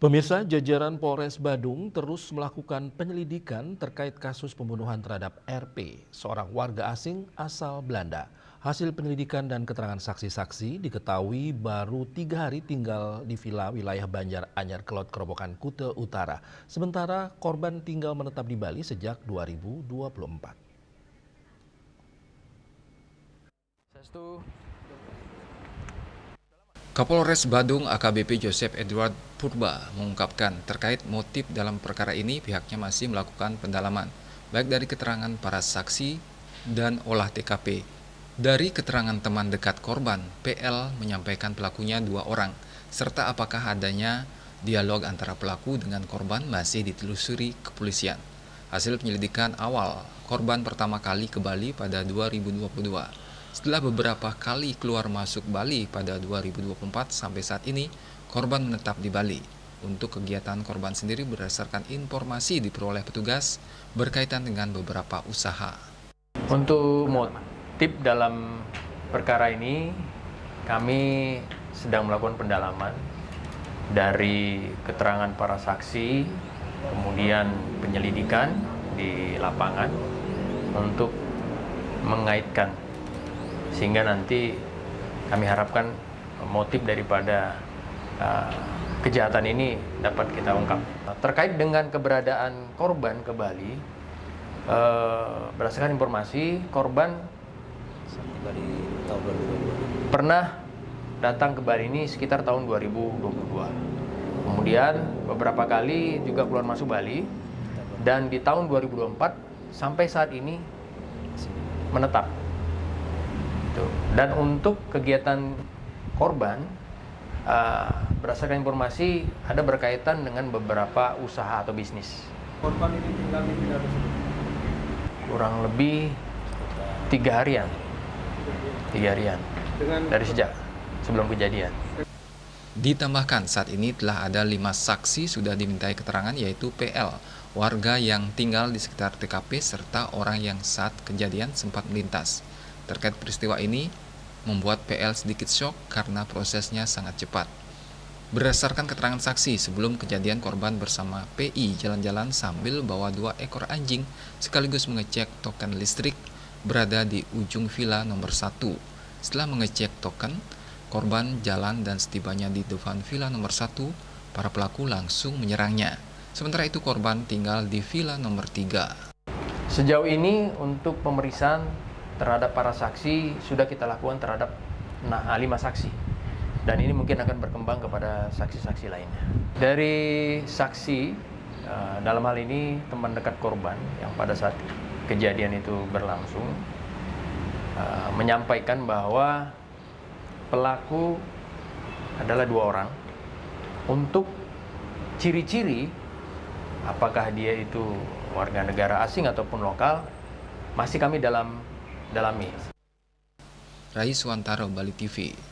Pemirsa, jajaran Polres Badung terus melakukan penyelidikan terkait kasus pembunuhan terhadap RP, seorang warga asing asal Belanda. Hasil penyelidikan dan keterangan saksi-saksi diketahui baru 3 hari tinggal di villa wilayah Banjar Anyar Kelot Kerobokan Kute Utara. Sementara korban tinggal menetap di Bali sejak 2024. Kapolres Badung AKBP Joseph Edward Purba mengungkapkan terkait motif dalam perkara ini pihaknya masih melakukan pendalaman, baik dari keterangan para saksi dan olah TKP. Dari keterangan teman dekat korban, PL menyampaikan pelakunya 2 orang, serta apakah adanya dialog antara pelaku dengan korban masih ditelusuri kepolisian. Hasil penyelidikan awal, korban pertama kali ke Bali pada 2022. Setelah beberapa kali keluar masuk Bali pada 2024 sampai saat ini, korban menetap di Bali. Untuk kegiatan korban sendiri berdasarkan informasi diperoleh petugas berkaitan dengan beberapa usaha. Untuk motif dalam perkara ini, kami sedang melakukan pendalaman dari keterangan para saksi, kemudian penyelidikan di lapangan untuk mengaitkan, sehingga nanti kami harapkan motif daripada kejahatan ini dapat kita ungkap. Terkait dengan keberadaan korban ke Bali, berdasarkan informasi, korban pernah datang ke Bali ini sekitar tahun 2022. Kemudian beberapa kali juga keluar masuk Bali, dan di tahun 2024 sampai saat ini menetap. Dan untuk kegiatan korban, berdasarkan informasi ada berkaitan dengan beberapa usaha atau bisnis. Korban ini tinggal di villa tersebut? Kurang lebih 3 harian. 3 harian dari sejak sebelum kejadian. Ditambahkan saat ini telah ada 5 saksi sudah dimintai keterangan, yaitu PL, warga yang tinggal di sekitar TKP, serta orang yang saat kejadian sempat melintas. Terkait peristiwa ini, membuat PL sedikit syok karena prosesnya sangat cepat. Berdasarkan keterangan saksi, sebelum kejadian korban bersama PI jalan-jalan sambil bawa 2 ekor anjing sekaligus mengecek token listrik berada di ujung villa nomor 1. Setelah mengecek token, korban jalan dan setibanya di depan villa nomor 1, para pelaku langsung menyerangnya. Sementara itu korban tinggal di villa nomor 3. Sejauh ini untuk pemeriksaan terhadap para saksi sudah kita lakukan terhadap 5 saksi, dan ini mungkin akan berkembang kepada saksi-saksi lainnya. Dari saksi, dalam hal ini teman dekat korban yang pada saat kejadian itu berlangsung, menyampaikan bahwa pelaku adalah 2 orang. Untuk ciri-ciri apakah dia itu warga negara asing ataupun lokal masih kami dalami. Rai Suwantaro, Bali TV.